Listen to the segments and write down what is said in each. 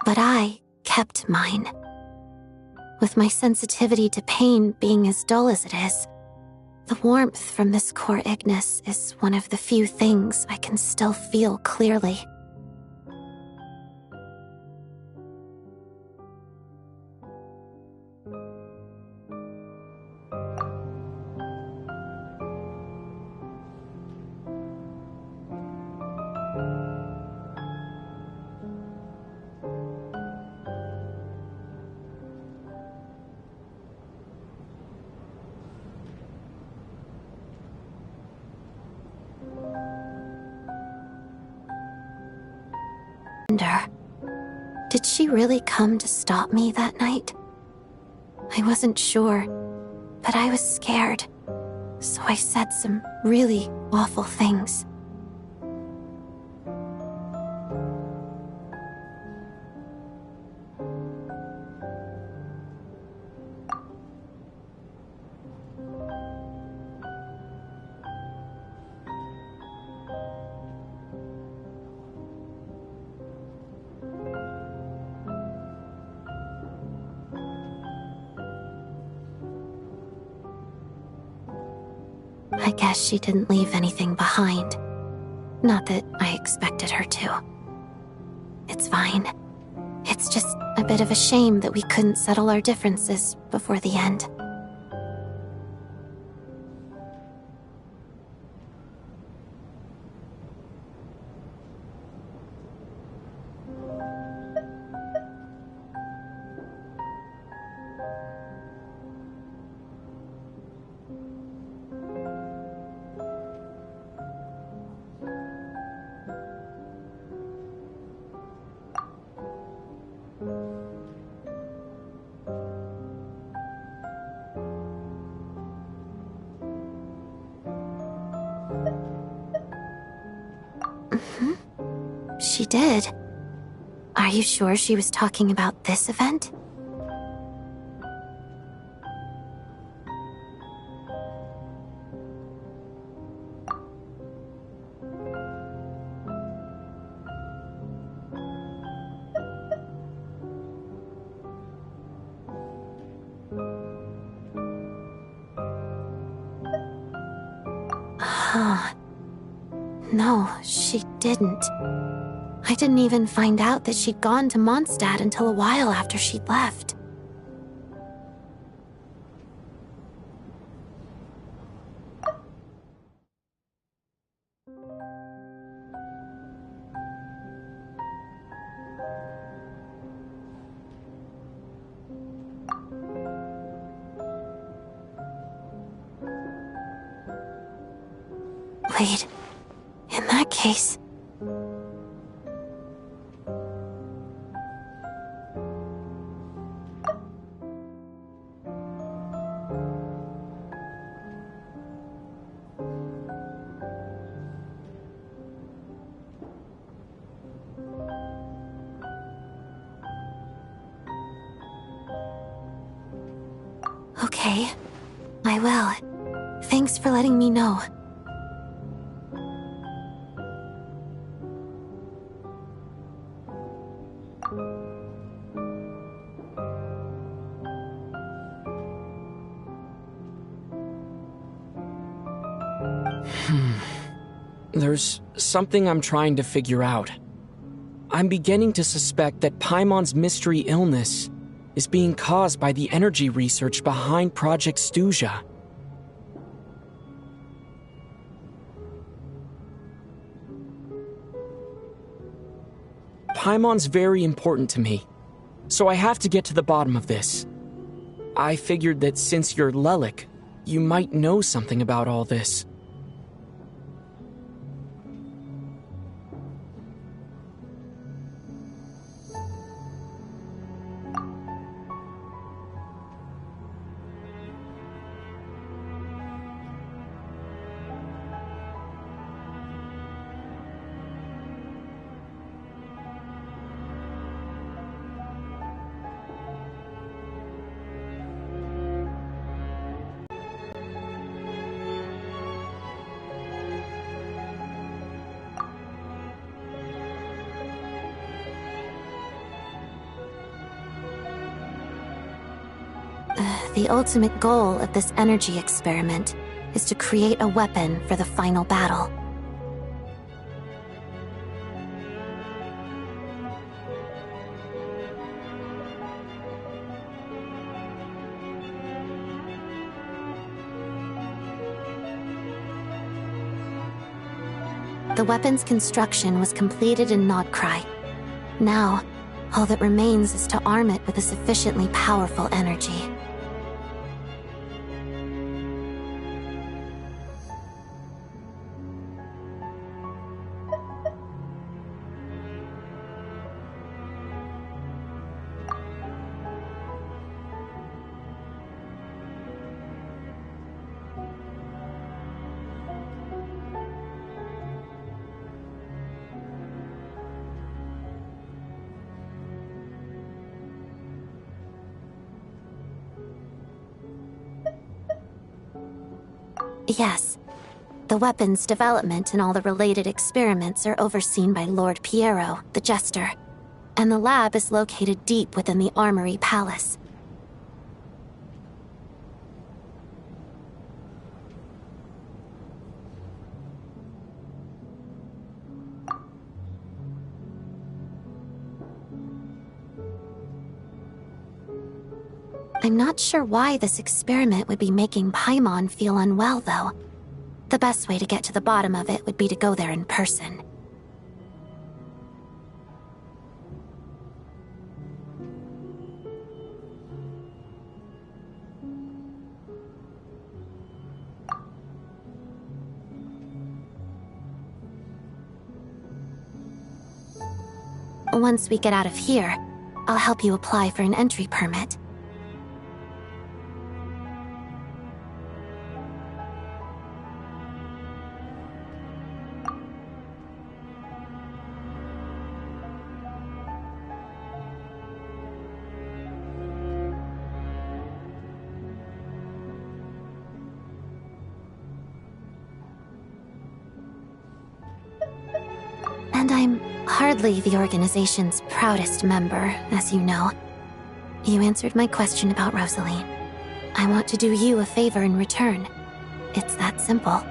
But I kept mine. With my sensitivity to pain being as dull as it is, the warmth from this core Ignis is one of the few things I can still feel clearly. Did she really come to stop me that night? I wasn't sure, but I was scared, so I said some really awful things. I guess she didn't leave anything behind. Not that I expected her to. It's fine. It's just a bit of a shame that we couldn't settle our differences before the end. She did. Are you sure she was talking about this event? Huh. No, she didn't. I didn't even find out that she'd gone to Mondstadt until a while after she'd left. Wait, in that case... Okay, I will. Thanks for letting me know. There's something I'm trying to figure out. I'm beginning to suspect that Paimon's mystery illness is being caused by the energy research behind Project Stuja. Paimon's very important to me, so I have to get to the bottom of this. I figured that since you're Lelik, you might know something about all this. The ultimate goal of this energy experiment is to create a weapon for the final battle. The weapon's construction was completed in Nodcry. Now, all that remains is to arm it with a sufficiently powerful energy. Yes. The weapon's development and all the related experiments are overseen by Lord Piero, the Jester, and the lab is located deep within the Armory Palace. I'm not sure why this experiment would be making Paimon feel unwell, though. The best way to get to the bottom of it would be to go there in person. Once we get out of here, I'll help you apply for an entry permit. And I'm hardly the organization's proudest member, as you know. You answered my question about Rosaline. I want to do you a favor in return. It's that simple.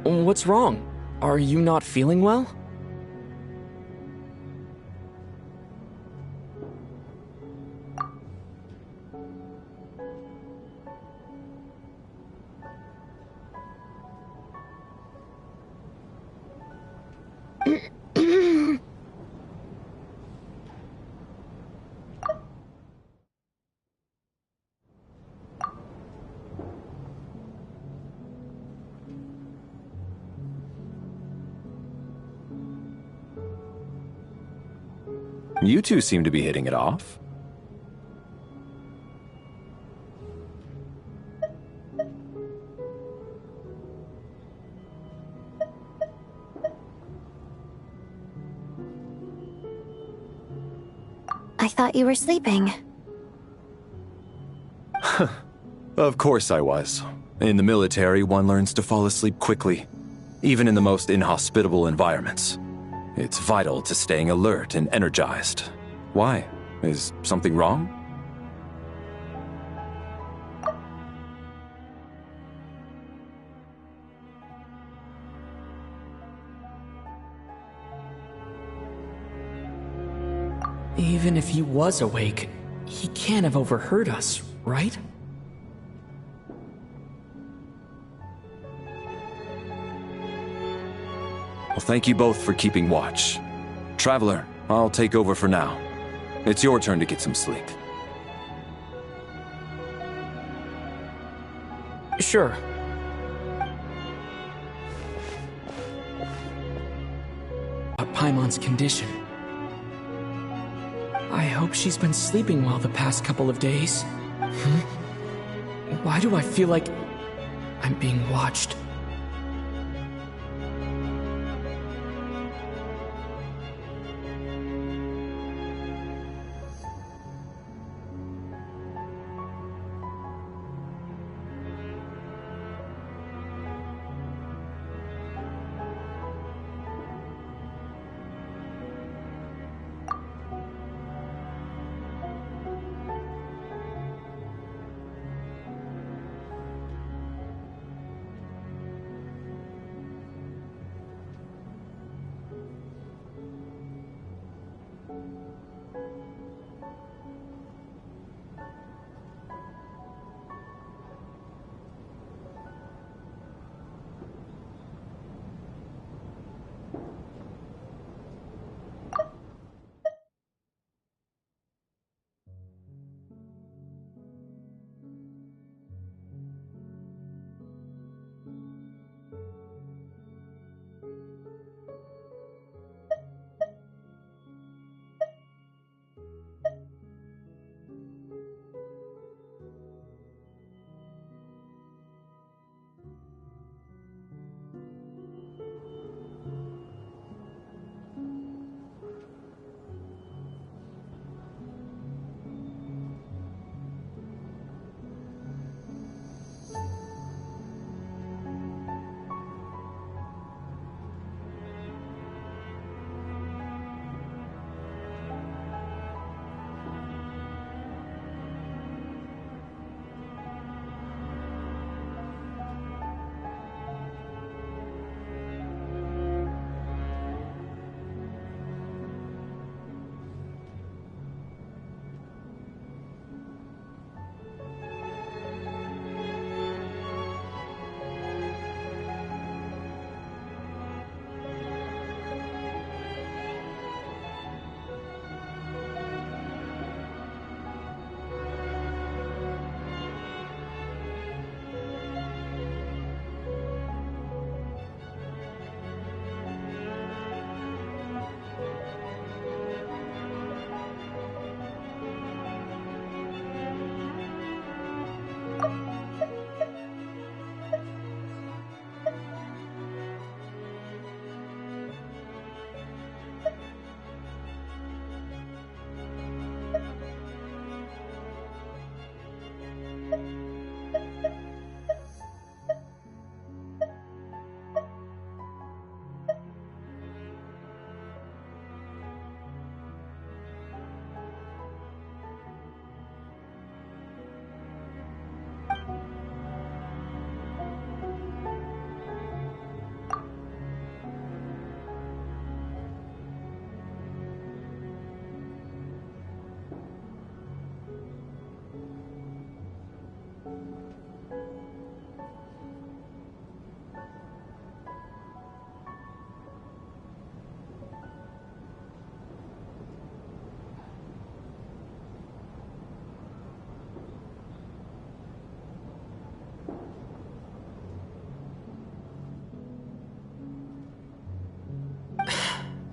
What's wrong? Are you not feeling well? You two seem to be hitting it off. I thought you were sleeping. Of course I was. In the military, one learns to fall asleep quickly, even in the most inhospitable environments. It's vital to staying alert and energized. Why? Is something wrong? Even if he was awake, he can't have overheard us, right? Well, thank you both for keeping watch. Traveler, I'll take over for now. It's your turn to get some sleep. Sure. About Paimon's condition. I hope she's been sleeping well the past couple of days. Why do I feel like I'm being watched?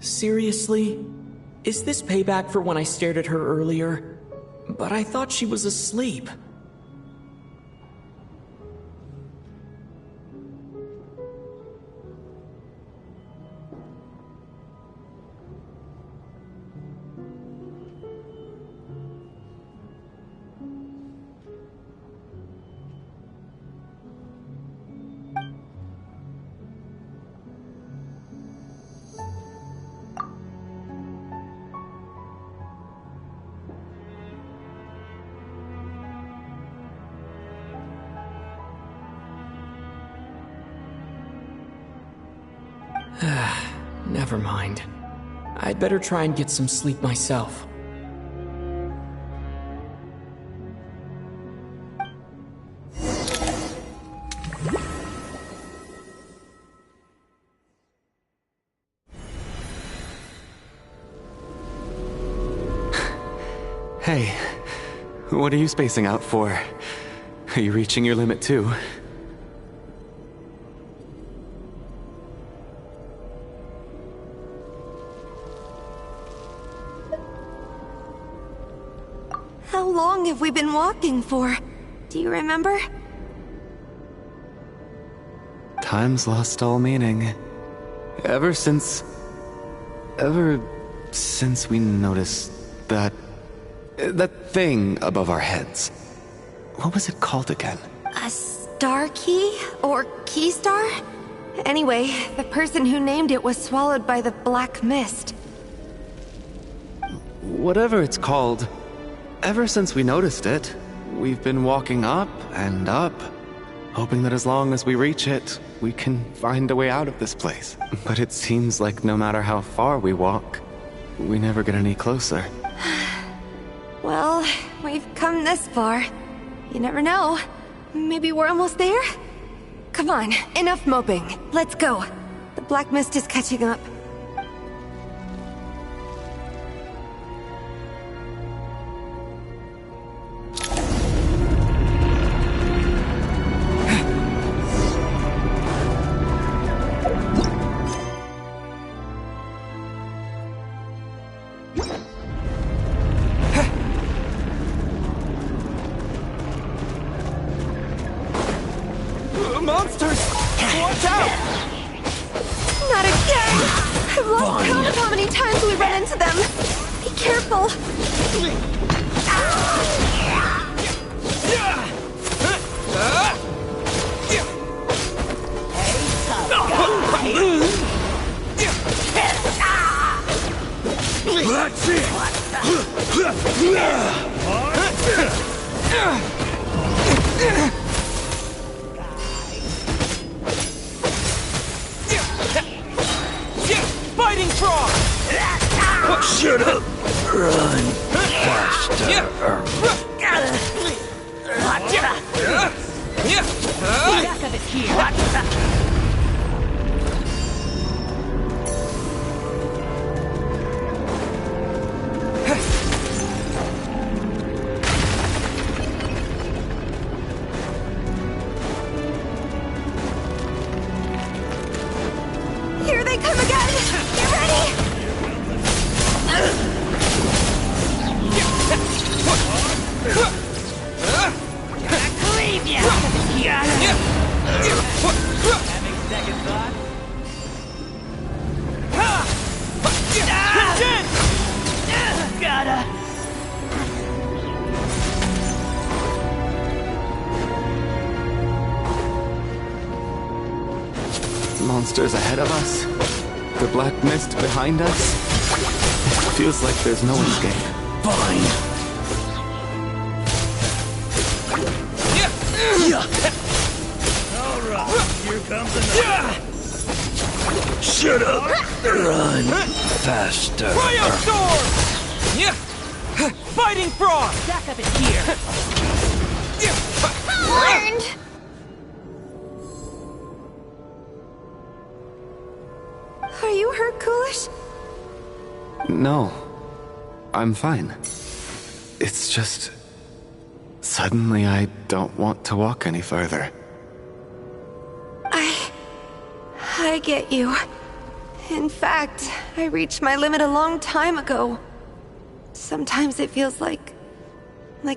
Seriously? Is this payback for when I stared at her earlier? But I thought she was asleep. Never mind. I'd better try and get some sleep myself. Hey, what are you spacing out for? Are you reaching your limit too? How long have we been walking for? Do you remember? Time's lost all meaning. Ever since we noticed that thing above our heads. What was it called again? A star key? Or key star? Anyway, the person who named it was swallowed by the black mist. Whatever it's called, ever since we noticed it, we've been walking up and up, hoping that as long as we reach it, we can find a way out of this place. But it seems like no matter how far we walk, we never get any closer. Well, we've come this far. You never know. Maybe we're almost there? Come on, enough moping. Let's go. The black mist is catching up. Monsters! Watch out! Not again! I've lost count of how many times we run into them. Be careful. Let's see! Fighting frog! Shut up! Run faster! Back of it here! Here they come again! Get ready! Leave ya! Having second thought? Gotta. Monsters ahead of us. The black mist behind us. It feels like there's no escape. Fine. Alright, here comes another. Shut up! Run faster! Cryo storm! Fighting frog! Back of it here. Learned! Are you hurt, Coolish? No, I'm fine. It's just... suddenly I don't want to walk any further. I get you. In fact, I reached my limit a long time ago. Sometimes it feels like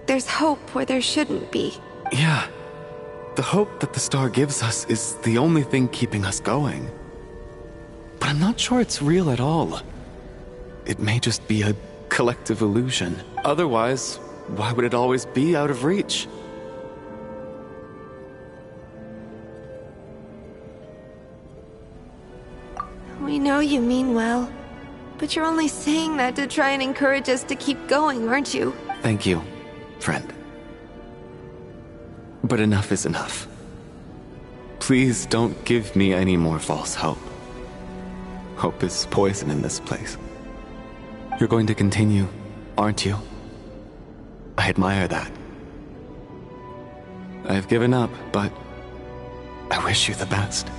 there's hope where there shouldn't be. Yeah. The hope that the star gives us is the only thing keeping us going. But I'm not sure it's real at all. It may just be a collective illusion. Otherwise, why would it always be out of reach? We know you mean well, but you're only saying that to try and encourage us to keep going, aren't you? Thank you, friend. But enough is enough. Please don't give me any more false hope. Hope is poison in this place. You're going to continue, aren't you? I admire that. I've given up, but I wish you the best.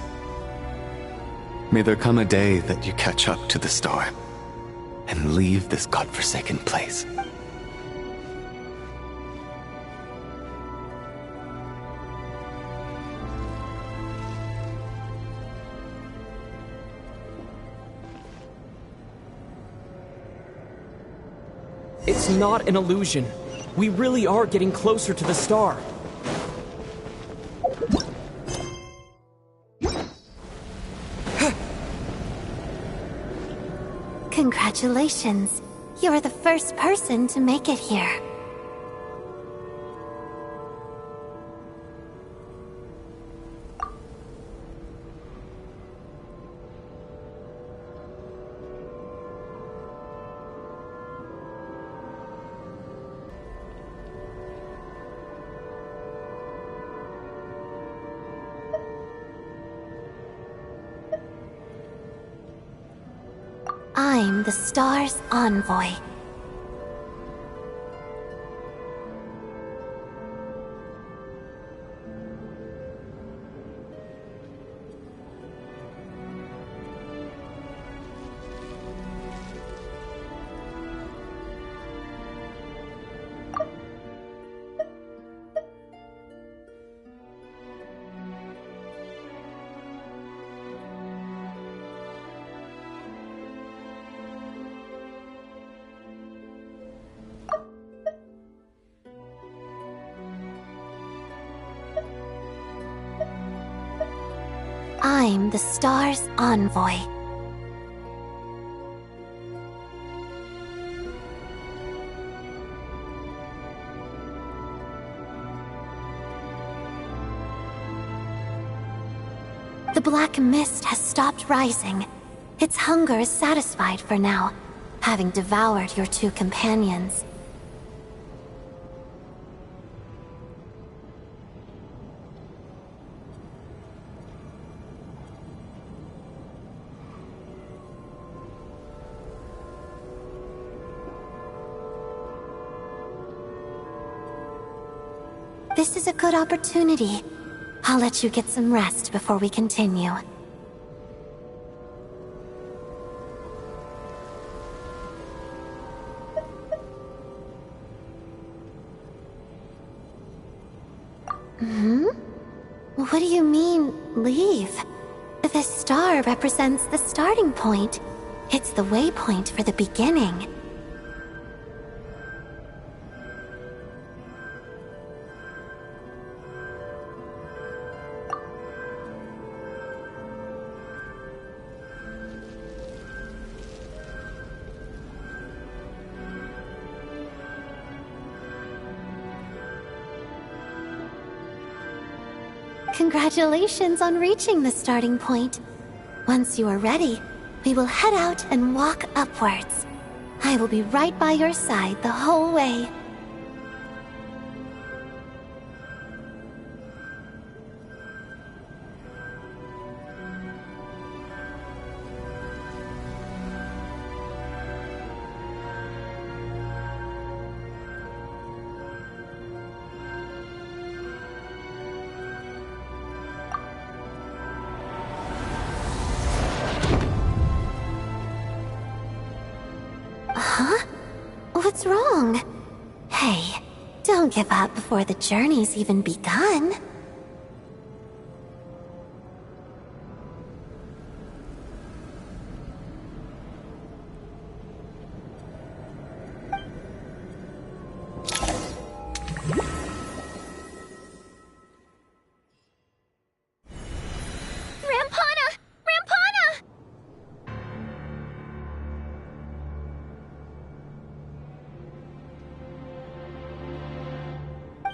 May there come a day that you catch up to the star and leave this godforsaken place. It's not an illusion. We really are getting closer to the star. Congratulations. You're the first person to make it here. I'm the star's envoy. I'm the star's envoy. The black mist has stopped rising. Its hunger is satisfied for now, having devoured your two companions. This is a good opportunity. I'll let you get some rest before we continue. What do you mean, leave? The star represents the starting point. It's the waypoint for the beginning. Congratulations on reaching the starting point. Once you are ready, we will head out and walk upwards. I will be right by your side the whole way. Huh? What's wrong? Hey, don't give up before the journey's even begun.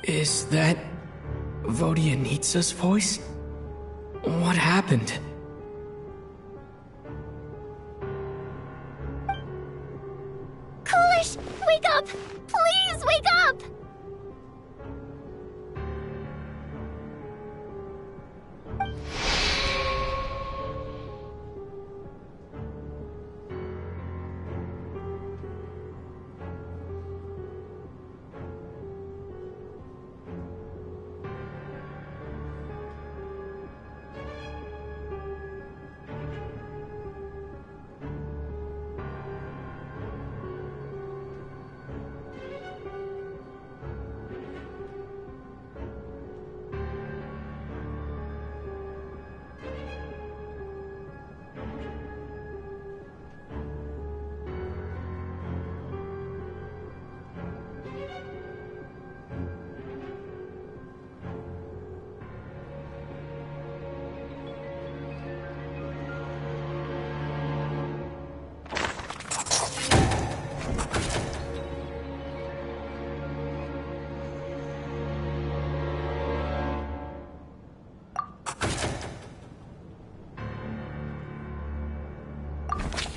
Is that Vodianitsa's voice? What happened? Coolish, wake up! Please wake up!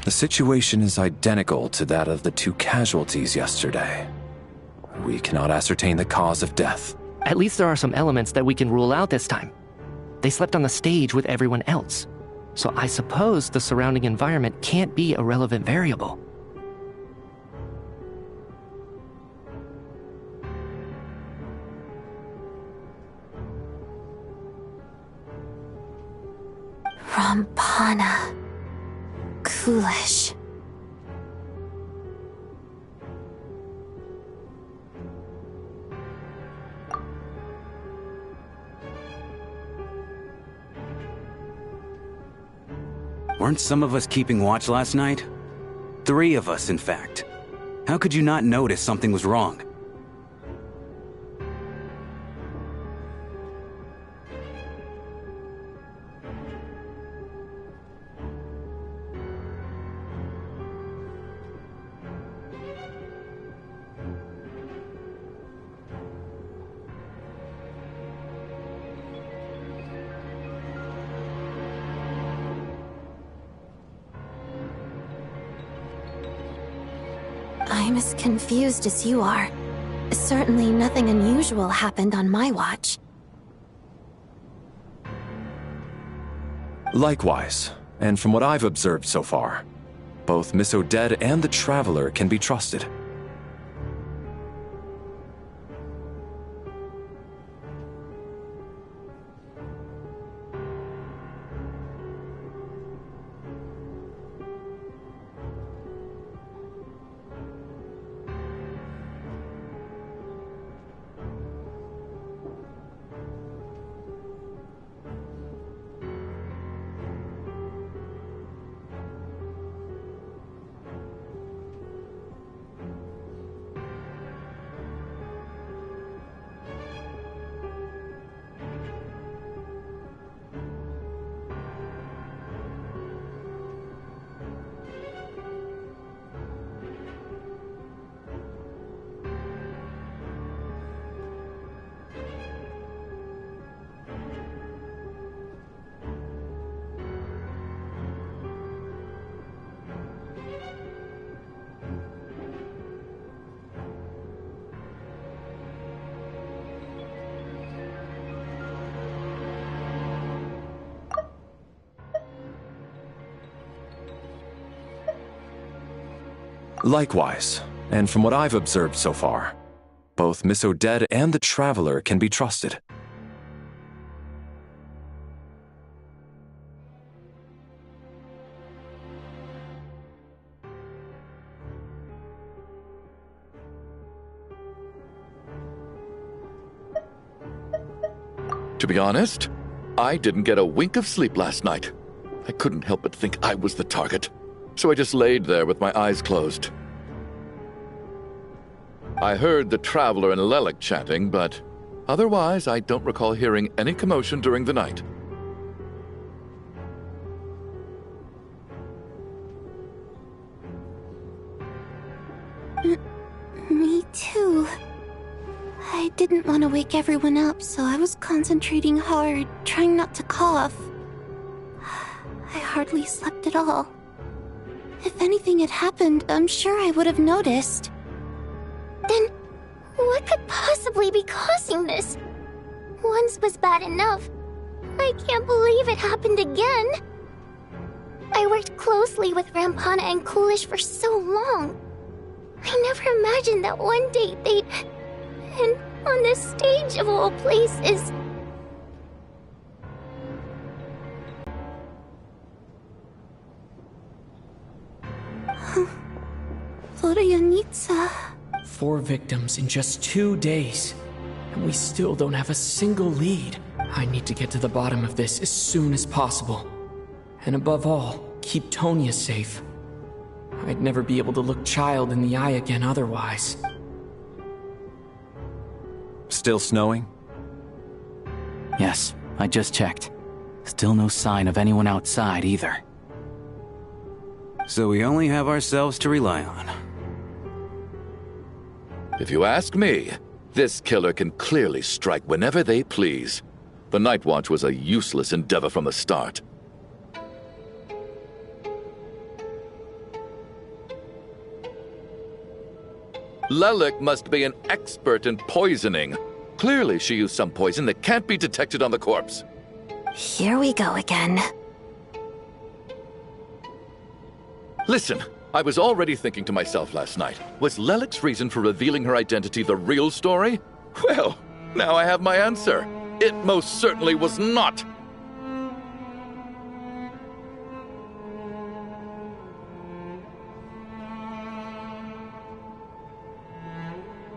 The situation is identical to that of the 2 casualties yesterday. We cannot ascertain the cause of death. At least there are some elements that we can rule out this time. They slept on the stage with everyone else, so I suppose the surrounding environment can't be a relevant variable. Rampana. Coolish. Weren't some of us keeping watch last night? 3 of us, in fact. How could you not notice something was wrong? I'm as confused as you are. Certainly nothing unusual happened on my watch. Likewise, and from what I've observed so far, both Miss Odette and the Traveler can be trusted. Likewise, and from what I've observed so far, both Miss Odette and the Traveler can be trusted. To be honest, I didn't get a wink of sleep last night. I couldn't help but think I was the target, so I just laid there with my eyes closed. I heard the Traveler and Lelik chatting, but otherwise I don't recall hearing any commotion during the night. Me too. I didn't want to wake everyone up, so I was concentrating hard, trying not to cough. I hardly slept at all. If anything had happened, I'm sure I would have noticed. Then, what could possibly be causing this? Once was bad enough. I can't believe it happened again. I worked closely with Rampana and Coolish for so long. I never imagined that one day they'd... And on the stage of all places... Florianitsa... 4 victims in just 2 days, and we still don't have a single lead. I need to get to the bottom of this as soon as possible. And above all, keep Tonya safe. I'd never be able to look Child in the eye again otherwise. Still snowing? Yes, I just checked. Still no sign of anyone outside either. So we only have ourselves to rely on. If you ask me, this killer can clearly strike whenever they please. The Night Watch was a useless endeavor from the start. Lelik must be an expert in poisoning. Clearly she used some poison that can't be detected on the corpse. Here we go again. Listen, I was already thinking to myself last night, was Lelik's reason for revealing her identity the real story? Well, now I have my answer. It most certainly was not.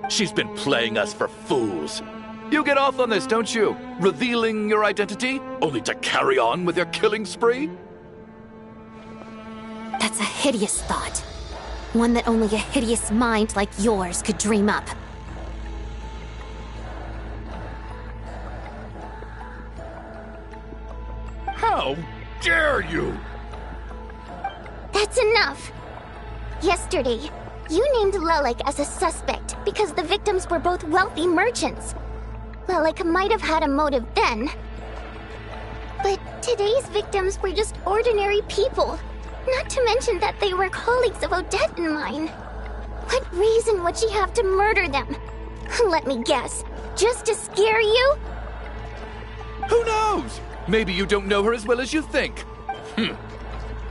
She's been playing us for fools. You get off on this, don't you? Revealing your identity, only to carry on with your killing spree? That's a hideous thought. One that only a hideous mind like yours could dream up. How dare you! That's enough! Yesterday, you named Lelik as a suspect because the victims were both wealthy merchants. Lelik might have had a motive then. But today's victims were just ordinary people. Not to mention that they were colleagues of Odette and mine. What reason would she have to murder them? Let me guess. Just to scare you? Who knows? Maybe you don't know her as well as you think.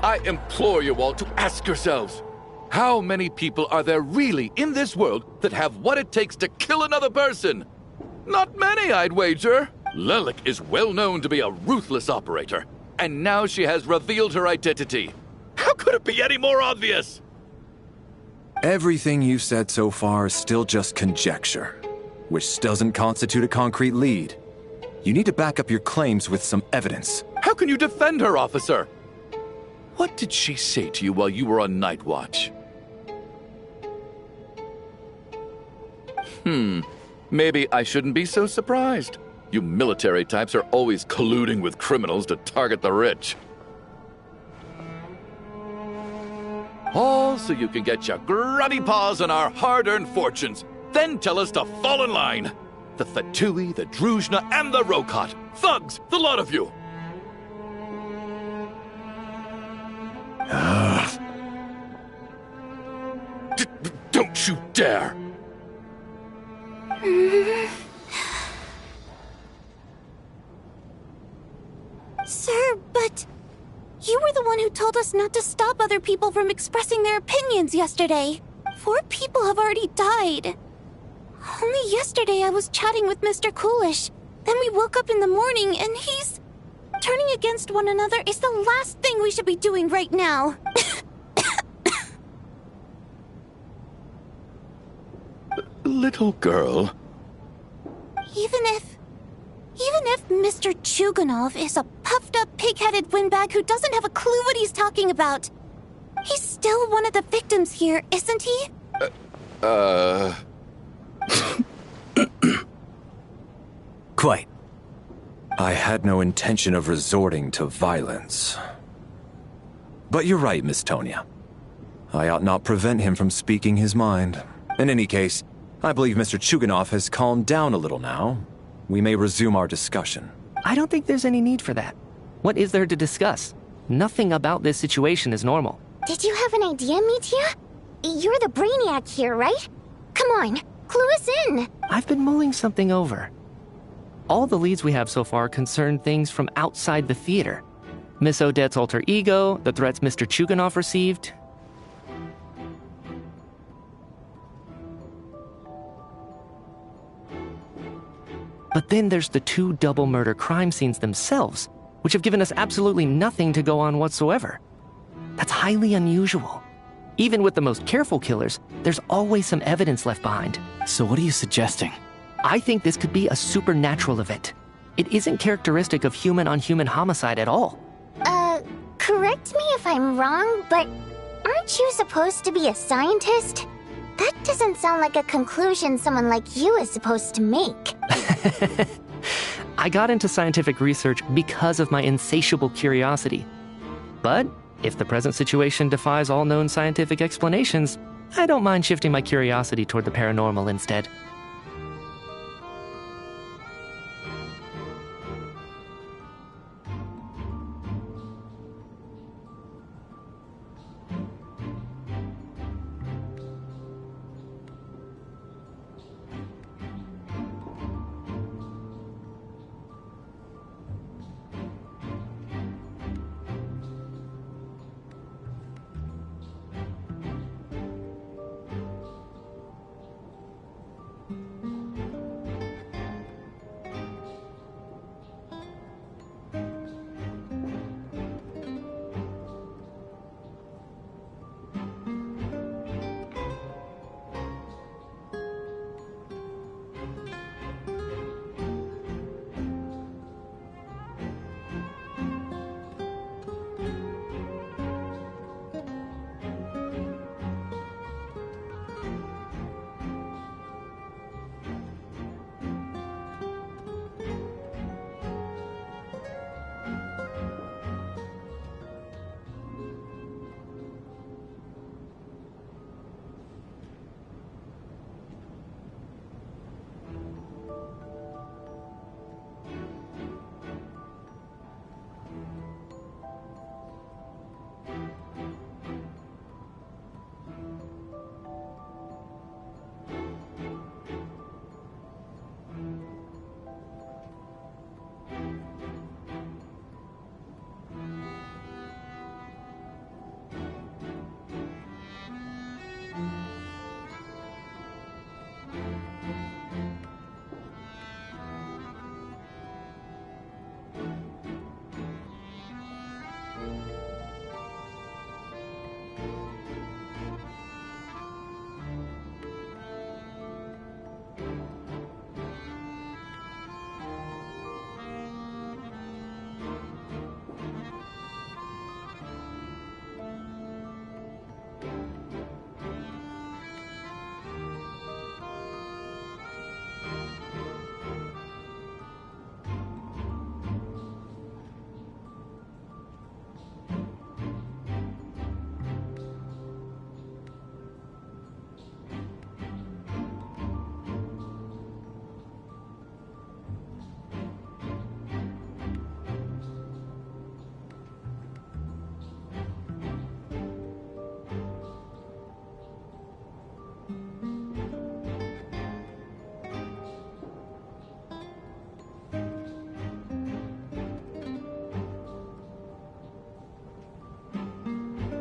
I implore you all to ask yourselves, how many people are there really in this world that have what it takes to kill another person? Not many, I'd wager. Lelik is well known to be a ruthless operator, and now she has revealed her identity. How could it be any more obvious? Everything you've said so far is still just conjecture, which doesn't constitute a concrete lead. You need to back up your claims with some evidence. How can you defend her, officer? What did she say to you while you were on night watch? Maybe I shouldn't be so surprised. You military types are always colluding with criminals to target the rich. All so you can get your grubby paws on our hard-earned fortunes, then tell us to fall in line. The Fatui, the Druzhna, and the Rokot. Thugs, the lot of you. Don't you dare! Sir, but you were the one who told us not to stop other people from expressing their opinions yesterday. 4 people have already died. Only yesterday I was chatting with Mr. Coolish. Then we woke up in the morning and he's... Turning against one another is the last thing we should be doing right now. Little girl. Even if Mr. Chuganov is a puffed-up, pig-headed windbag who doesn't have a clue what he's talking about, he's still one of the victims here, isn't he? Quite. I had no intention of resorting to violence. But you're right, Miss Tonia. I ought not prevent him from speaking his mind. In any case, I believe Mr. Chuganov has calmed down a little now. We may resume our discussion. I don't think there's any need for that. What is there to discuss? Nothing about this situation is normal. Did you have an idea, Mitya? You're the brainiac here, right? Come on, clue us in. I've been mulling something over. All the leads we have so far concern things from outside the theater. Miss Odette's alter ego, the threats Mr. Chuganov received. But then there's the 2 double murder crime scenes themselves, which have given us absolutely nothing to go on whatsoever. That's highly unusual. Even with the most careful killers, there's always some evidence left behind. So what are you suggesting? I think this could be a supernatural event. It isn't characteristic of human-on-human homicide at all. Correct me if I'm wrong, but aren't you supposed to be a scientist? That doesn't sound like a conclusion someone like you is supposed to make. I got into scientific research because of my insatiable curiosity. But if the present situation defies all known scientific explanations, I don't mind shifting my curiosity toward the paranormal instead.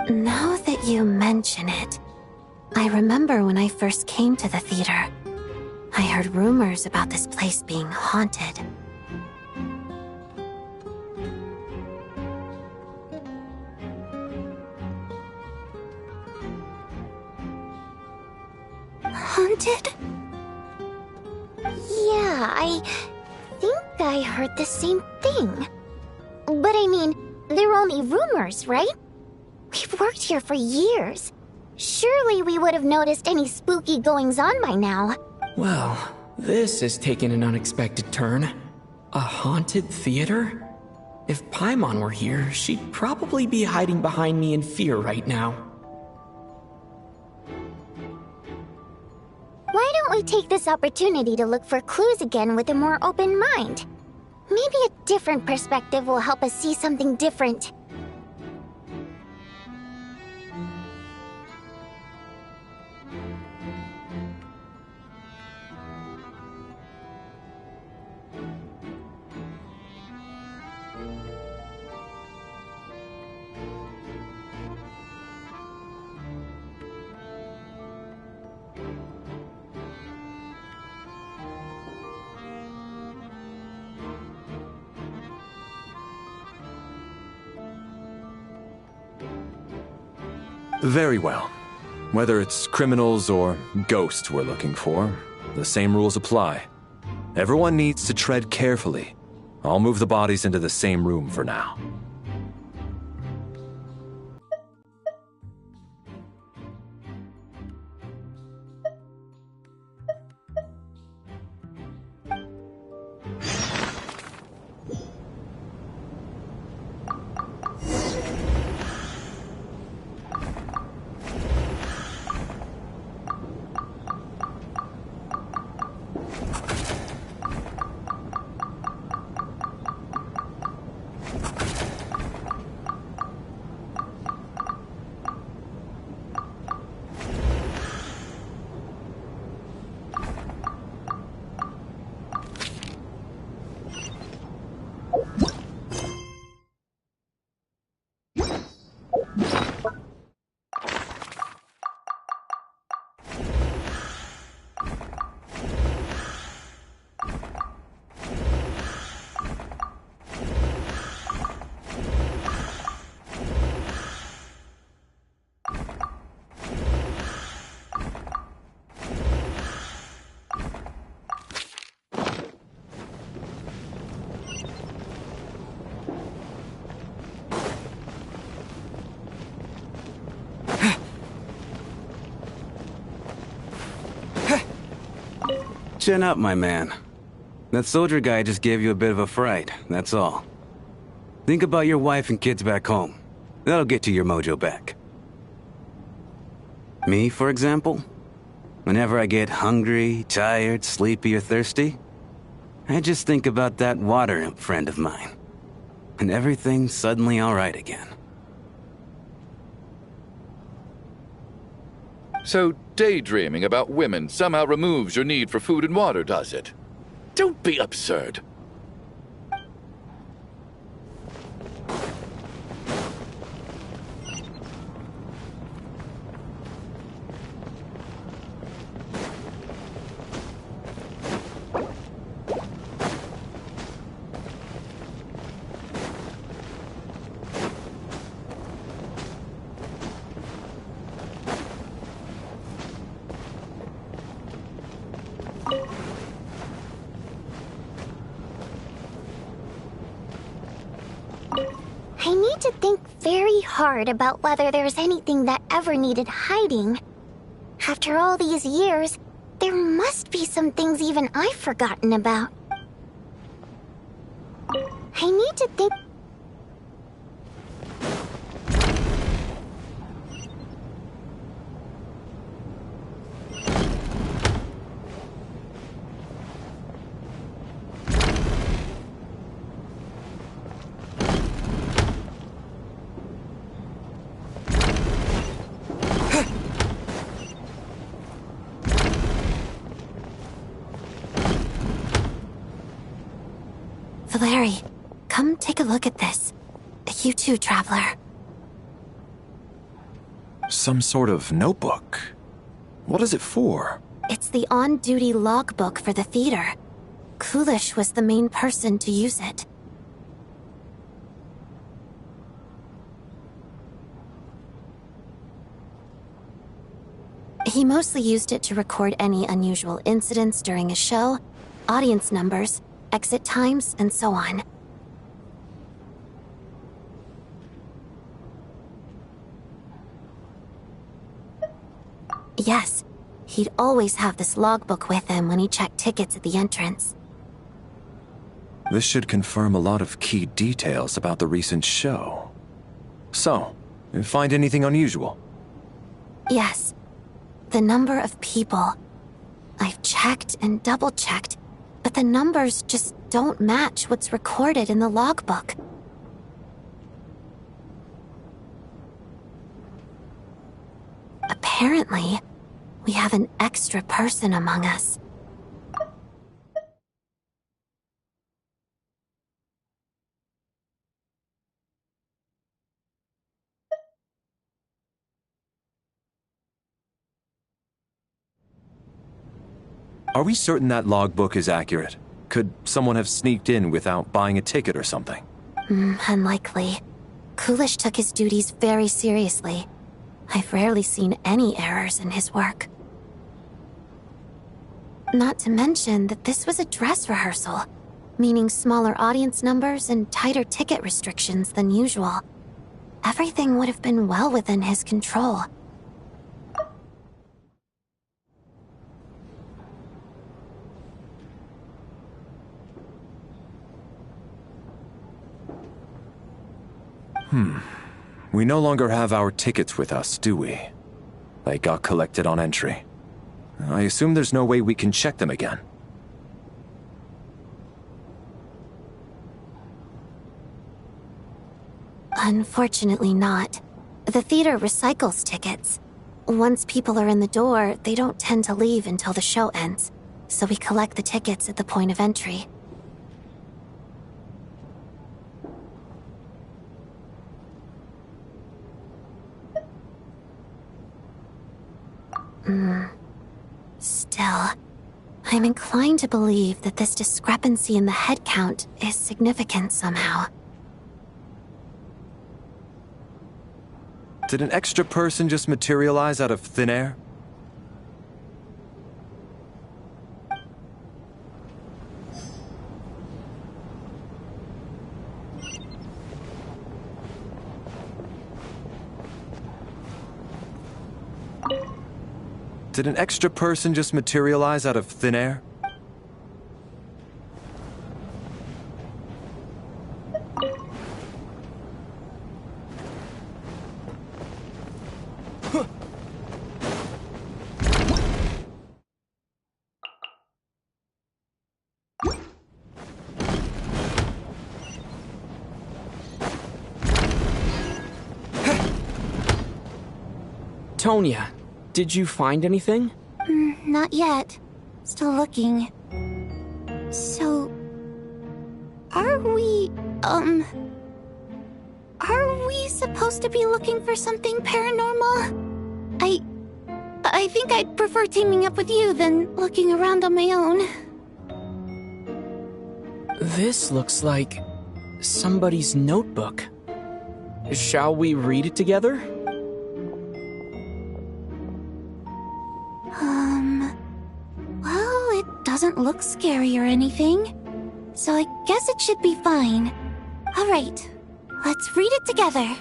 Now that you mention it, I remember when I first came to the theater. I heard rumors about this place being haunted. Haunted? Yeah, I think I heard the same thing. But I mean, they're only rumors, right? We've worked here for years. Surely we would have noticed any spooky goings-on by now. Well, this has taken an unexpected turn. A haunted theater? If Paimon were here, she'd probably be hiding behind me in fear right now. Why don't we take this opportunity to look for clues again with a more open mind? Maybe a different perspective will help us see something different. Very well. Whether it's criminals or ghosts we're looking for, the same rules apply. Everyone needs to tread carefully. I'll move the bodies into the same room for now. Chin up, my man. That soldier guy just gave you a bit of a fright, that's all. Think about your wife and kids back home. That'll get you your mojo back. Me, for example? Whenever I get hungry, tired, sleepy, or thirsty, I just think about that water imp friend of mine. And everything's suddenly alright again. So daydreaming about women somehow removes your need for food and water, does it? Don't be absurd. I need to think very hard about whether there's anything that ever needed hiding. After all these years, there must be some things even I've forgotten about. I need to think... Valeri, come take a look at this. You too, Traveler. Some sort of notebook. What is it for? It's the on-duty logbook for the theater. Coolish was the main person to use it. He mostly used it to record any unusual incidents during a show, audience numbers, exit times, and so on. Yes, he'd always have this logbook with him when he checked tickets at the entrance. This should confirm a lot of key details about the recent show. So, you find anything unusual? Yes. The number of people. I've checked and double-checked, but the numbers just don't match what's recorded in the logbook. Apparently, we have an extra person among us. Are we certain that logbook is accurate? Could someone have sneaked in without buying a ticket or something? Unlikely. Coolish took his duties very seriously. I've rarely seen any errors in his work. Not to mention that this was a dress rehearsal, meaning smaller audience numbers and tighter ticket restrictions than usual. Everything would have been well within his control. We no longer have our tickets with us, do we? They got collected on entry. I assume there's no way we can check them again. Unfortunately not. The theater recycles tickets. Once people are in the door, they don't tend to leave until the show ends, so we collect the tickets at the point of entry. Still, I'm inclined to believe that this discrepancy in the head count is significant somehow. Did an extra person just materialize out of thin air? Did an extra person just materialize out of thin air? Tonya, did you find anything? Not yet. Still looking. So... Are we supposed to be looking for something paranormal? I think I'd prefer teaming up with you than looking around on my own. This looks like somebody's notebook. Shall we read it together? Well, it doesn't look scary or anything, so I guess it should be fine. All right, let's read it together.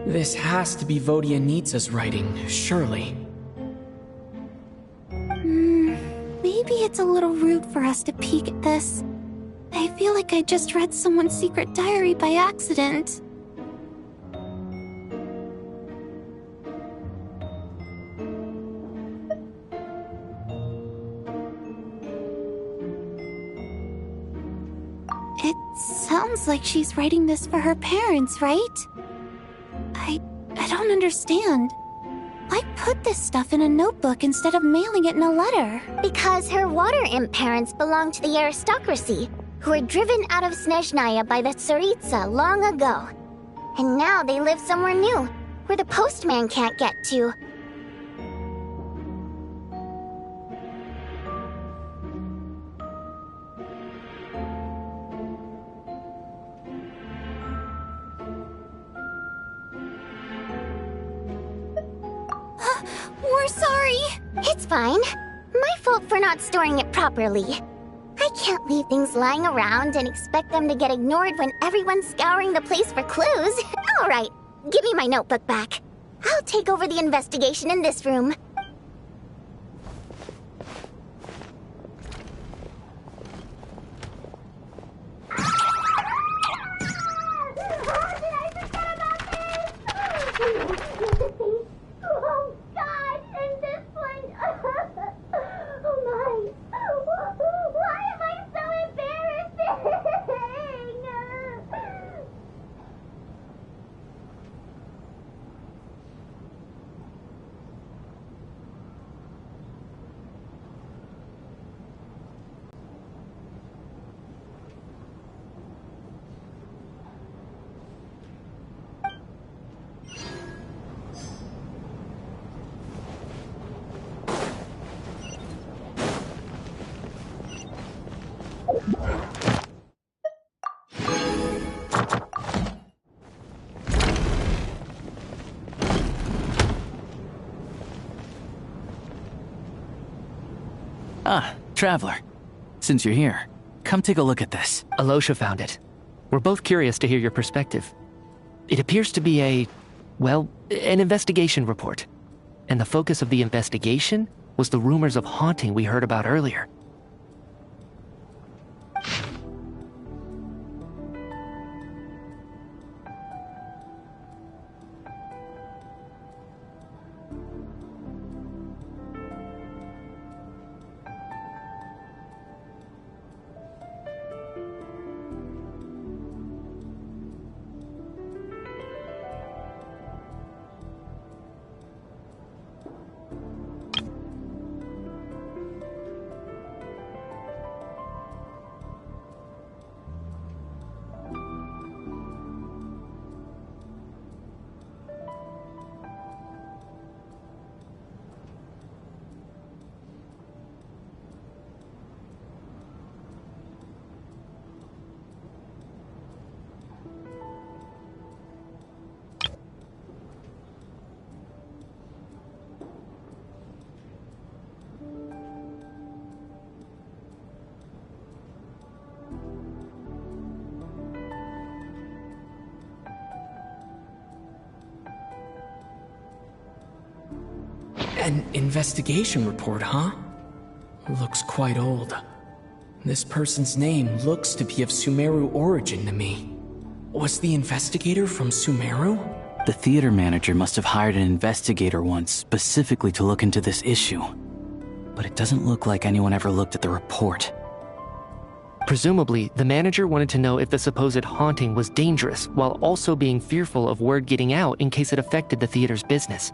This has to be Vodianitsa's writing, surely. Maybe it's a little rude for us to peek at this. I feel like I just read someone's secret diary by accident. It sounds like she's writing this for her parents, right? I don't understand. Why put this stuff in a notebook instead of mailing it in a letter? Because her water imp parents belonged to the aristocracy, who were driven out of Snezhnaya by the Tsaritsa long ago. And now they live somewhere new, where the postman can't get to. We're sorry. It's fine. My fault for not storing it properly. I can't leave things lying around and expect them to get ignored when everyone's scouring the place for clues. All right, give me my notebook back. I'll take over the investigation in this room. Ah, Traveler. Since you're here, come take a look at this. Alosha found it. We're both curious to hear your perspective. It appears to be an investigation report. And the focus of the investigation was the rumors of haunting we heard about earlier. An investigation report, huh? Looks quite old. This person's name looks to be of Sumeru origin to me. Was the investigator from Sumeru? The theater manager must have hired an investigator once specifically to look into this issue. But it doesn't look like anyone ever looked at the report. Presumably, the manager wanted to know if the supposed haunting was dangerous, while also being fearful of word getting out in case it affected the theater's business.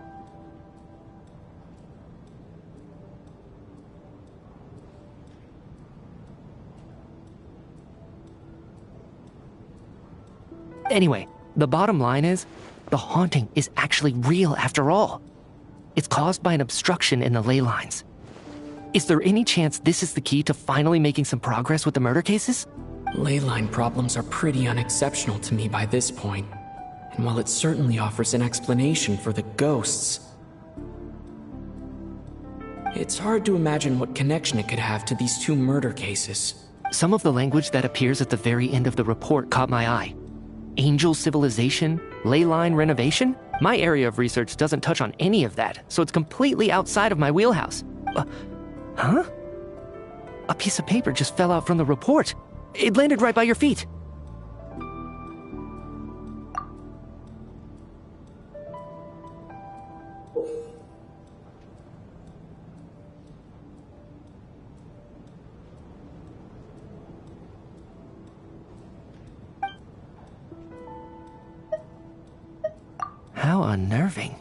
Anyway, the bottom line is, the haunting is actually real after all. It's caused by an obstruction in the ley lines. Is there any chance this is the key to finally making some progress with the murder cases? Ley line problems are pretty unexceptional to me by this point. And while it certainly offers an explanation for the ghosts, it's hard to imagine what connection it could have to these two murder cases. Some of the language that appears at the very end of the report caught my eye. Angel civilization, Ley line renovation? My area of research doesn't touch on any of that, so it's completely outside of my wheelhouse. Huh? A piece of paper just fell out from the report. It landed right by your feet. How unnerving.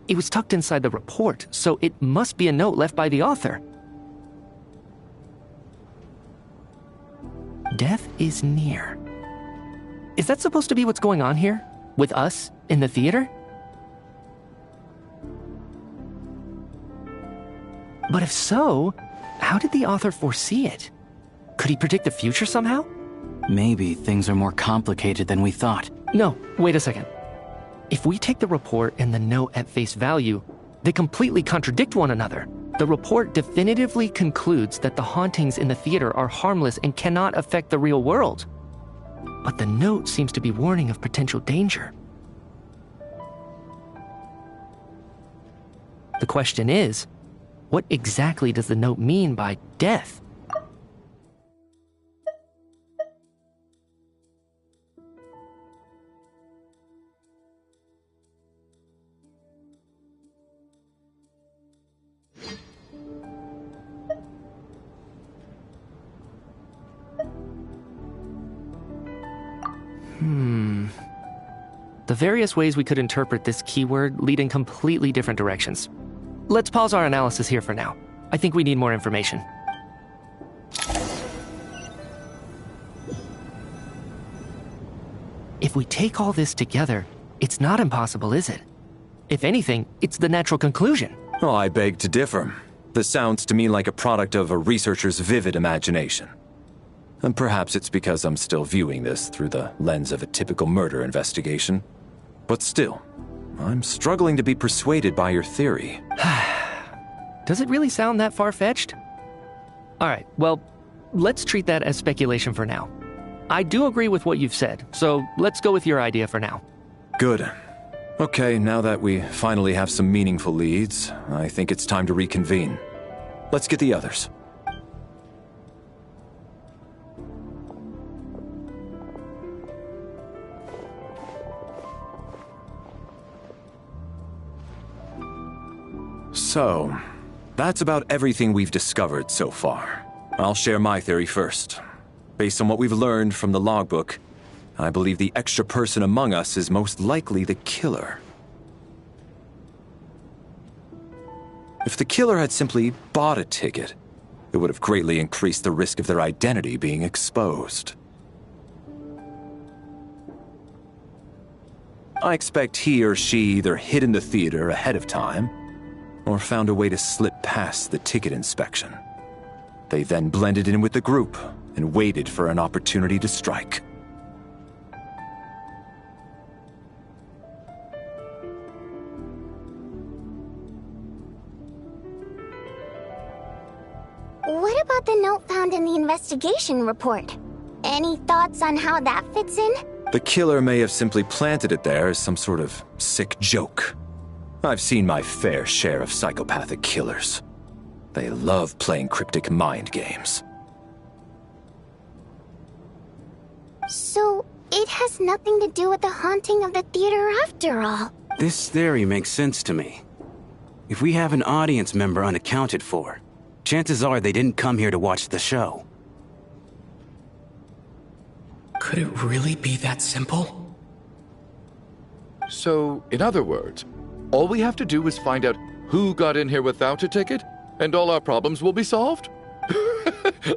It was tucked inside the report, so it must be a note left by the author. Death is near. Is that supposed to be what's going on here? With us in the theater? But if so, how did the author foresee it? Could he predict the future somehow? Maybe things are more complicated than we thought. No, wait a second. If we take the report and the note at face value, they completely contradict one another. The report definitively concludes that the hauntings in the theater are harmless and cannot affect the real world. But the note seems to be warning of potential danger. The question is, what exactly does the note mean by death? The various ways we could interpret this keyword lead in completely different directions. Let's pause our analysis here for now. I think we need more information. If we take all this together, it's not impossible, is it? If anything, it's the natural conclusion. Oh, I beg to differ. This sounds to me like a product of a researcher's vivid imagination. And perhaps it's because I'm still viewing this through the lens of a typical murder investigation. But still, I'm struggling to be persuaded by your theory. Does it really sound that far-fetched? Alright, well, let's treat that as speculation for now. I do agree with what you've said, so let's go with your idea for now. Good. Okay, now that we finally have some meaningful leads, I think it's time to reconvene. Let's get the others. So, that's about everything we've discovered so far. I'll share my theory first. Based on what we've learned from the logbook, I believe the extra person among us is most likely the killer. If the killer had simply bought a ticket, it would have greatly increased the risk of their identity being exposed. I expect he or she either hid in the theater ahead of time, or found a way to slip past the ticket inspection. They then blended in with the group and waited for an opportunity to strike. What about the note found in the investigation report? Any thoughts on how that fits in? The killer may have simply planted it there as some sort of sick joke. I've seen my fair share of psychopathic killers. They love playing cryptic mind games. So, it has nothing to do with the haunting of the theater after all. This theory makes sense to me. If we have an audience member unaccounted for, chances are they didn't come here to watch the show. Could it really be that simple? So, in other words, all we have to do is find out who got in here without a ticket, and all our problems will be solved?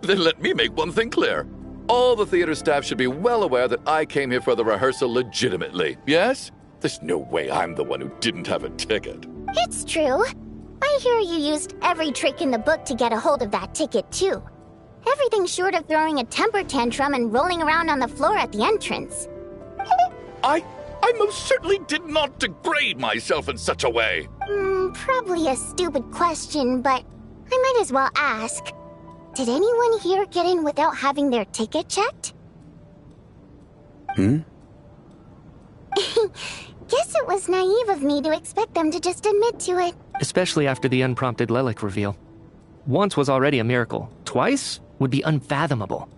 Then let me make one thing clear. All the theater staff should be well aware that I came here for the rehearsal legitimately, yes? There's no way I'm the one who didn't have a ticket. It's true. I hear you used every trick in the book to get a hold of that ticket, too. Everything short of throwing a temper tantrum and rolling around on the floor at the entrance. I most certainly did not degrade myself in such a way. Probably a stupid question, but I might as well ask. Did anyone here get in without having their ticket checked? Guess it was naive of me to expect them to just admit to it. Especially after the unprompted Lelic reveal. Once was already a miracle. Twice would be unfathomable.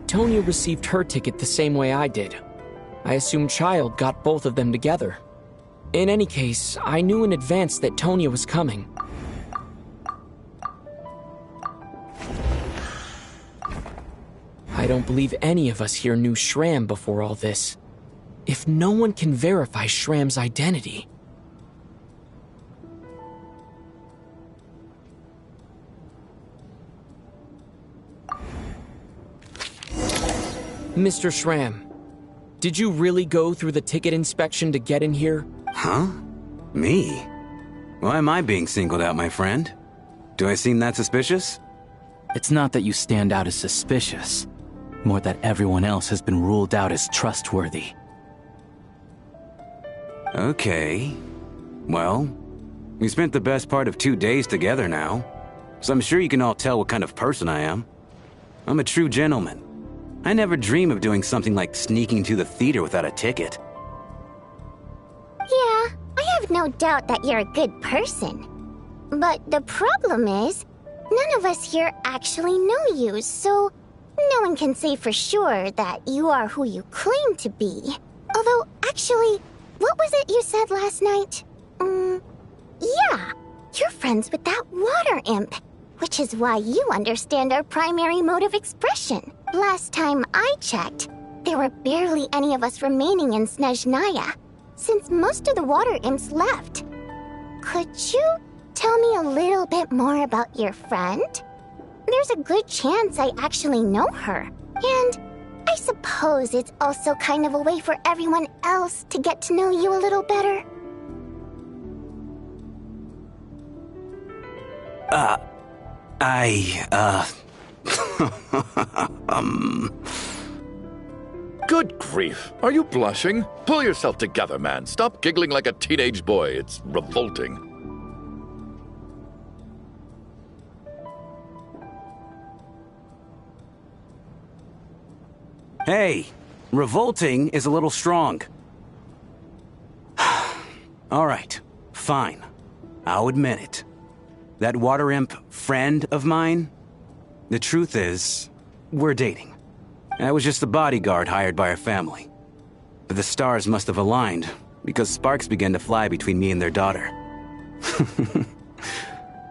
Tonya received her ticket the same way I did. I assume Child got both of them together. In any case, I knew in advance that Tonya was coming. I don't believe any of us here knew Shram before all this. If no one can verify Shram's identity... Mr. Shram, did you really go through the ticket inspection to get in here? Huh? Me? Why am I being singled out, my friend? Do I seem that suspicious? It's not that you stand out as suspicious, more that everyone else has been ruled out as trustworthy. Okay. Well, we spent the best part of 2 days together now, so I'm sure you can all tell what kind of person I am. I'm a true gentleman. I never dream of doing something like sneaking to the theater without a ticket. Yeah, I have no doubt that you're a good person. But the problem is, none of us here actually know you, so no one can say for sure that you are who you claim to be. Although, actually, what was it you said last night? Yeah, you're friends with that water imp, which is why you understand our primary mode of expression. Last time I checked, there were barely any of us remaining in Snezhnaya, since most of the water imps left. Could you tell me a little bit more about your friend? There's a good chance I actually know her, and I suppose it's also kind of a way for everyone else to get to know you a little better. Good grief. Are you blushing? Pull yourself together, man. Stop giggling like a teenage boy. It's revolting. Hey, revolting is a little strong. All right, fine. I'll admit it. That water imp friend of mine, the truth is, we're dating. I was just a bodyguard hired by our family. But the stars must have aligned, because sparks began to fly between me and their daughter.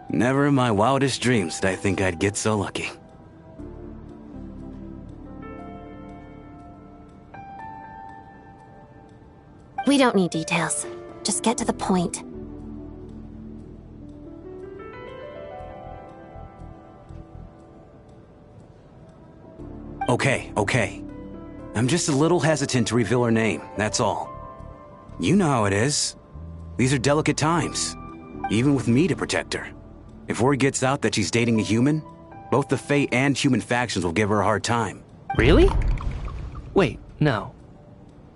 Never in my wildest dreams did I think I'd get so lucky. We don't need details. Just get to the point. Okay. I'm just a little hesitant to reveal her name, that's all. You know how it is. These are delicate times, even with me to protect her. If word gets out that she's dating a human, both the Fae and human factions will give her a hard time. Really? Wait, no.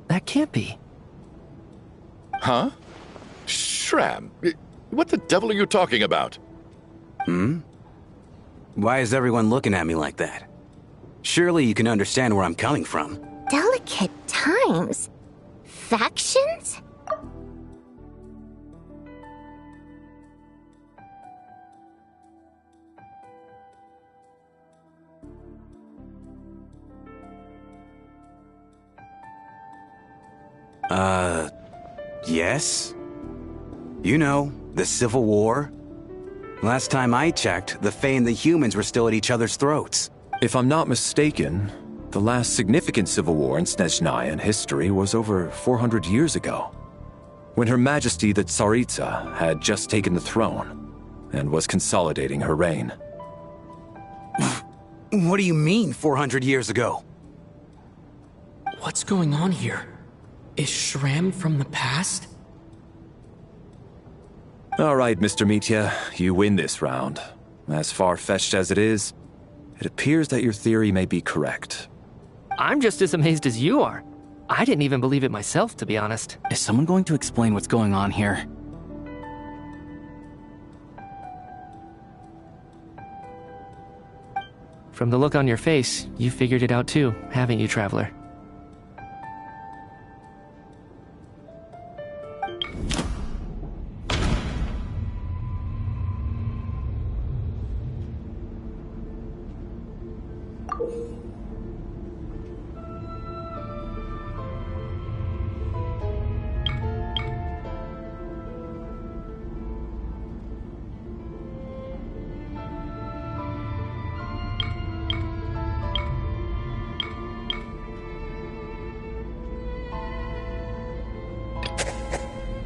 That can't be. Huh? Shram, what the devil are you talking about? Why is everyone looking at me like that? Surely you can understand where I'm coming from. Delicate times? Factions? Yes? You know, the Civil War? Last time I checked, the Fae and the humans were still at each other's throats. If I'm not mistaken, the last significant civil war in Snezhnaya history was over 400 years ago, when Her Majesty the Tsaritsa had just taken the throne and was consolidating her reign. What do you mean, 400 years ago? What's going on here? Is Shram from the past? All right, Mr. Mitya, you win this round. As far-fetched as it is, it appears that your theory may be correct. I'm just as amazed as you are. I didn't even believe it myself, to be honest. Is someone going to explain what's going on here? From the look on your face, you figured it out too, haven't you, Traveler?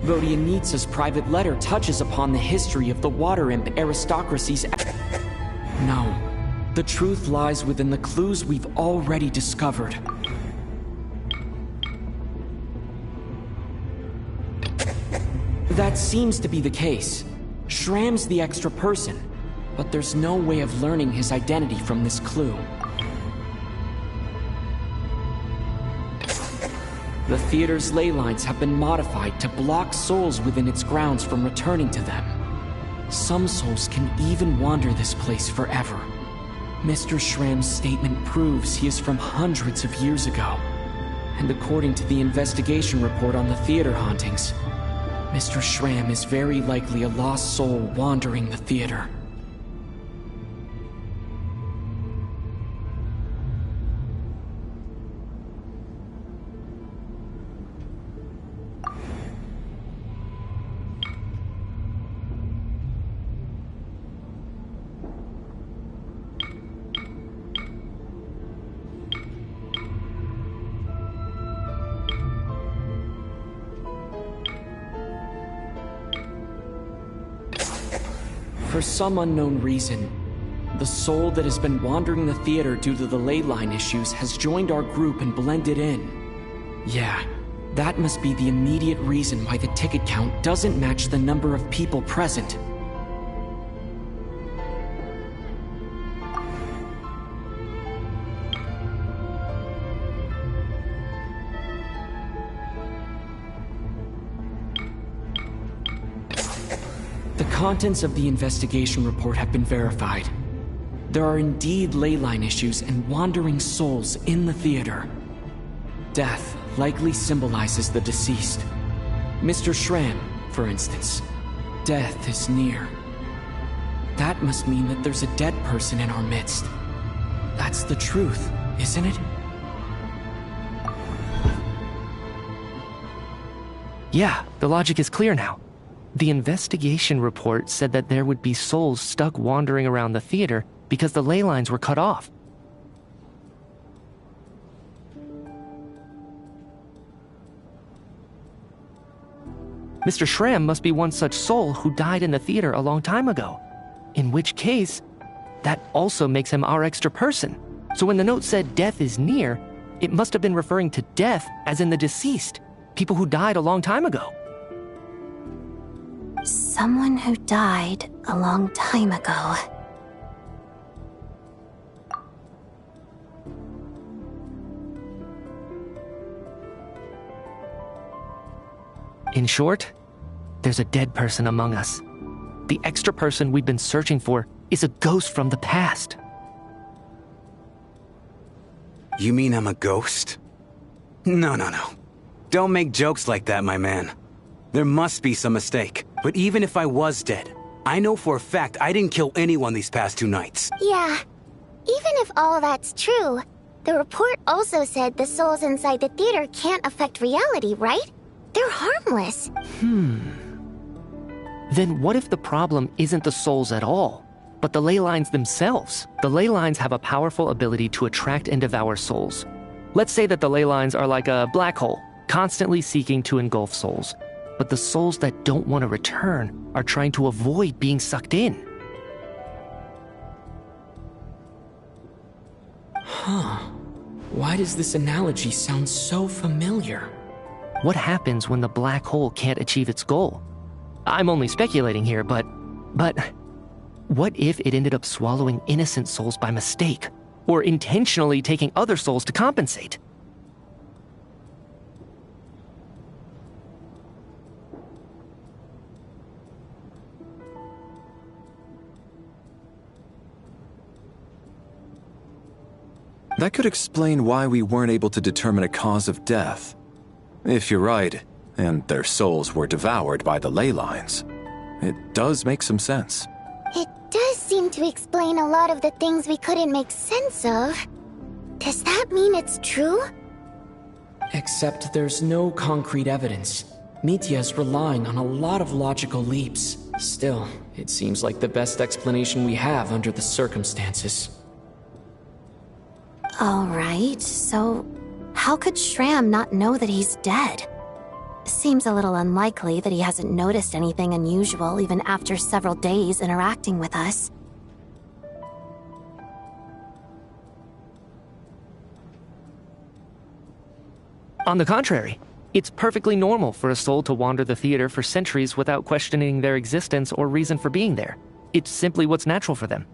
Vodyanitsa's private letter touches upon the history of the Water Imp aristocracy's... No. The truth lies within the clues we've already discovered. That seems to be the case. Shram's the extra person, but there's no way of learning his identity from this clue. The theater's ley lines have been modified to block souls within its grounds from returning to them. Some souls can even wander this place forever. Mr. Shram's statement proves he is from hundreds of years ago. And according to the investigation report on the theater hauntings, Mr. Shram is very likely a lost soul wandering the theater. For some unknown reason, the soul that has been wandering the theater due to the ley line issues has joined our group and blended in. Yeah, that must be the immediate reason why the ticket count doesn't match the number of people present. The contents of the investigation report have been verified. There are indeed ley line issues and wandering souls in the theater. Death likely symbolizes the deceased. Mr. Shram, for instance. Death is near. That must mean that there's a dead person in our midst. That's the truth, isn't it? Yeah, the logic is clear now. The investigation report said that there would be souls stuck wandering around the theater because the ley lines were cut off. Mr. Shram must be one such soul who died in the theater a long time ago. In which case, that also makes him our extra person. So when the note said death is near, it must have been referring to death as in the deceased, people who died a long time ago. Someone who died a long time ago. In short, there's a dead person among us. The extra person we've been searching for is a ghost from the past. You mean I'm a ghost? No. Don't make jokes like that, my man. There must be some mistake. But even if I was dead, I know for a fact I didn't kill anyone these past 2 nights. Yeah. Even if all that's true, the report also said the souls inside the theater can't affect reality, right? They're harmless. Then what if the problem isn't the souls at all, but the ley lines themselves? The ley lines have a powerful ability to attract and devour souls. Let's say that the ley lines are like a black hole, constantly seeking to engulf souls. But the souls that don't want to return are trying to avoid being sucked in. Huh. Why does this analogy sound so familiar? What happens when the black hole can't achieve its goal? I'm only speculating here, but what if it ended up swallowing innocent souls by mistake, or intentionally taking other souls to compensate? That could explain why we weren't able to determine a cause of death. If you're right, and their souls were devoured by the ley lines, it does make some sense. It does seem to explain a lot of the things we couldn't make sense of. Does that mean it's true? Except there's no concrete evidence. Mitya's relying on a lot of logical leaps. Still, it seems like the best explanation we have under the circumstances. Alright, so how could Shram not know that he's dead? Seems a little unlikely that he hasn't noticed anything unusual even after several days interacting with us. On the contrary, it's perfectly normal for a soul to wander the theater for centuries without questioning their existence or reason for being there. It's simply what's natural for them.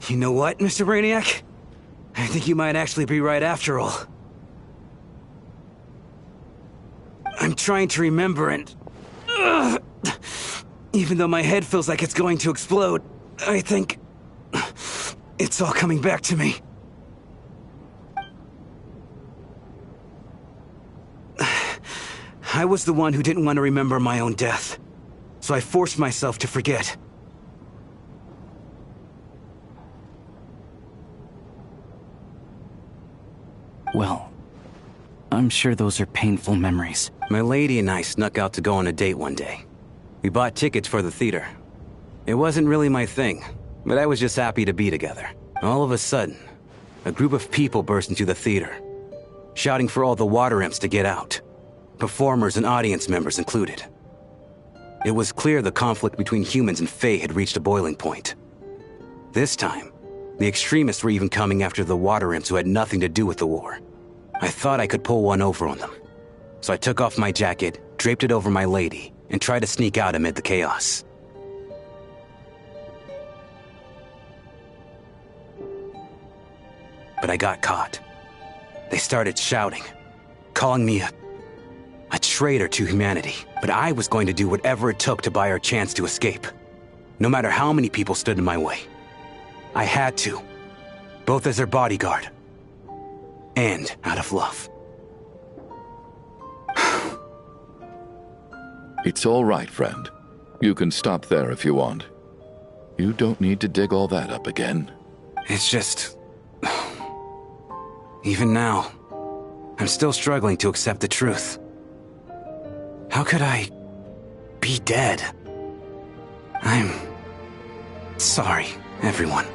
You know what, Mr. Brainiac? I think you might actually be right after all. I'm trying to remember and... even though my head feels like it's going to explode, I think... it's all coming back to me. I was the one who didn't want to remember my own death, so I forced myself to forget. Well, I'm sure those are painful memories. My lady and I snuck out to go on a date one day. We bought tickets for the theater. It wasn't really my thing, but I was just happy to be together. All of a sudden, a group of people burst into the theater, shouting for all the water imps to get out. Performers and audience members included. It was clear the conflict between humans and Fae had reached a boiling point. This time, the extremists were even coming after the water imps who had nothing to do with the war. I thought I could pull one over on them. So I took off my jacket, draped it over my lady, and tried to sneak out amid the chaos. But I got caught. They started shouting, calling me a traitor to humanity. But I was going to do whatever it took to buy our chance to escape. No matter how many people stood in my way. I had to. Both as their bodyguard. And out of love. It's all right, friend. You can stop there if you want. You don't need to dig all that up again. It's just... even now, I'm still struggling to accept the truth. How could I be dead? I'm sorry, everyone.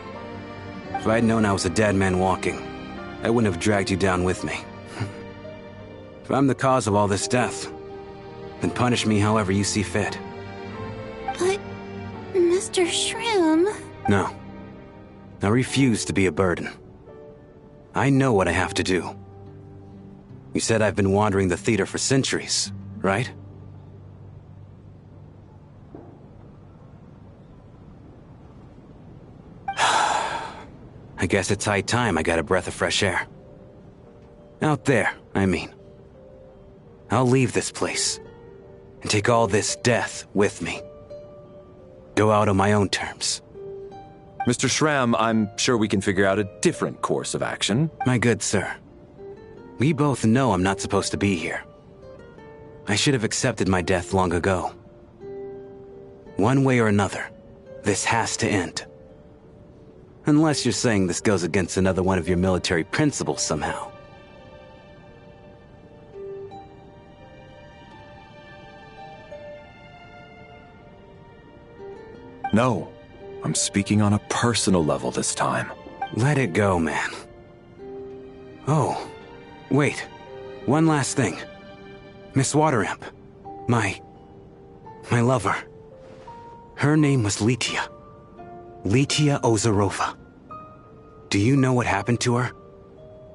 If I'd known I was a dead man walking, I wouldn't have dragged you down with me. If I'm the cause of all this death, then punish me however you see fit. But, Mr. Shroom... No. I refuse to be a burden. I know what I have to do. You said I've been wandering the theater for centuries, right? I guess it's high time I got a breath of fresh air. Out there, I mean. I'll leave this place, and take all this death with me. Go out on my own terms. Mr. Shram, I'm sure we can figure out a different course of action. My good sir, we both know I'm not supposed to be here. I should have accepted my death long ago. One way or another, this has to end. Unless you're saying this goes against another one of your military principles somehow. No, I'm speaking on a personal level this time. Let it go, man. Oh, Wait, one last thing. Miss Water Imp. My lover. Her name was Litia. Litia Ozarova. Do you know what happened to her?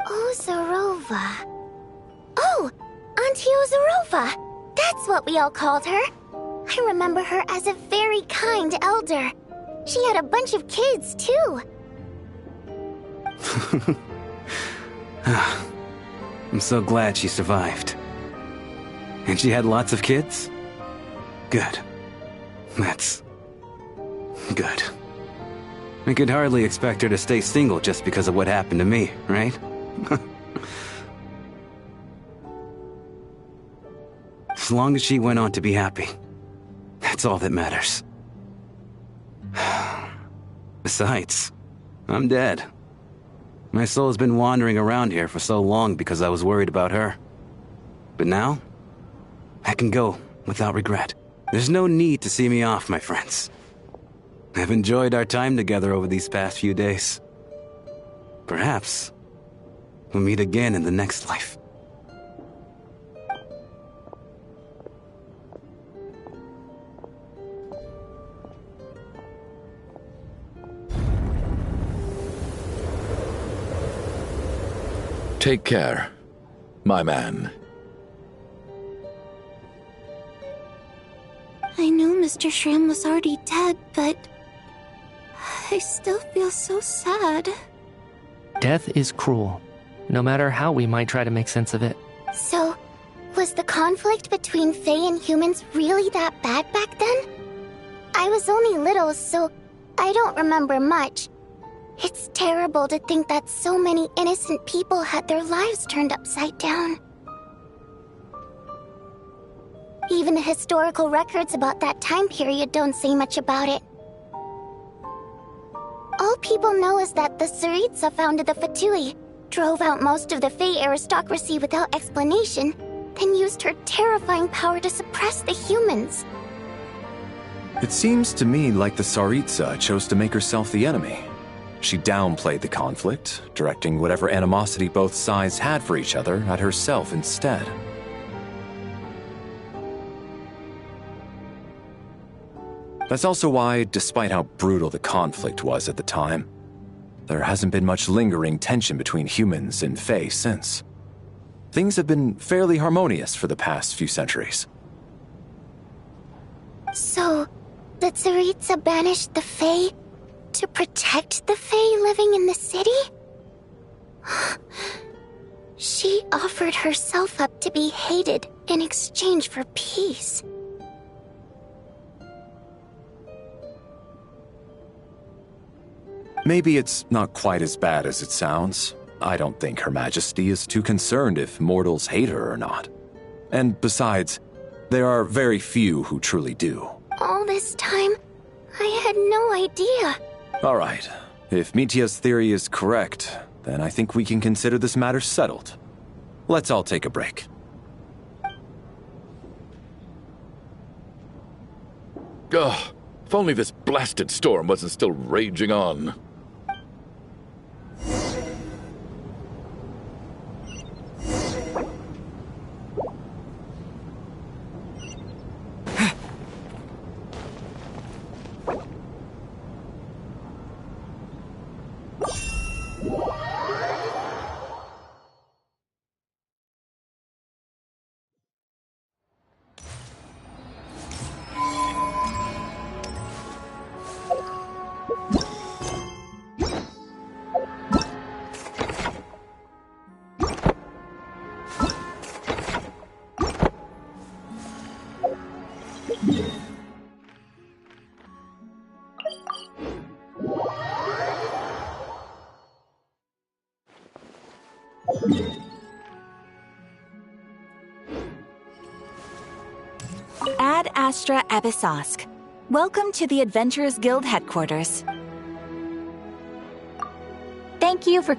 Ozarova. Oh, Auntie Ozarova. That's what we all called her. I remember her as a very kind elder. She had a bunch of kids, too. I'm so glad she survived. And she had lots of kids? Good. That's... good. I could hardly expect her to stay single just because of what happened to me, right? As long as she went on to be happy, that's all that matters. Besides, I'm dead. My soul has been wandering around here for so long because I was worried about her. But now, I can go without regret. There's no need to see me off, my friends. I've enjoyed our time together over these past few days. Perhaps we'll meet again in the next life. Take care, my man. I knew Mr. Shram was already dead, but I still feel so sad. Death is cruel, no matter how we might try to make sense of it. So, was the conflict between Fae and humans really that bad back then? I was only little, so I don't remember much. It's terrible to think that so many innocent people had their lives turned upside down. Even the historical records about that time period don't say much about it. All people know is that the Tsaritsa founded the Fatui, drove out most of the Fae aristocracy without explanation, then used her terrifying power to suppress the humans. It seems to me like the Tsaritsa chose to make herself the enemy. She downplayed the conflict, directing whatever animosity both sides had for each other at herself instead. That's also why, despite how brutal the conflict was at the time, there hasn't been much lingering tension between humans and Fae since. Things have been fairly harmonious for the past few centuries. So, the Tsaritsa banished the Fae to protect the Fae living in the city? She offered herself up to be hated in exchange for peace. Maybe it's not quite as bad as it sounds. I don't think Her Majesty is too concerned if mortals hate her or not. And besides, there are very few who truly do. All this time, I had no idea. All right. If Mitia's theory is correct, then I think we can consider this matter settled. Let's all take a break. Ugh, if only this blasted storm wasn't still raging on. Ad Astra Abyssosque. Welcome to the Adventurers Guild headquarters. Thank you for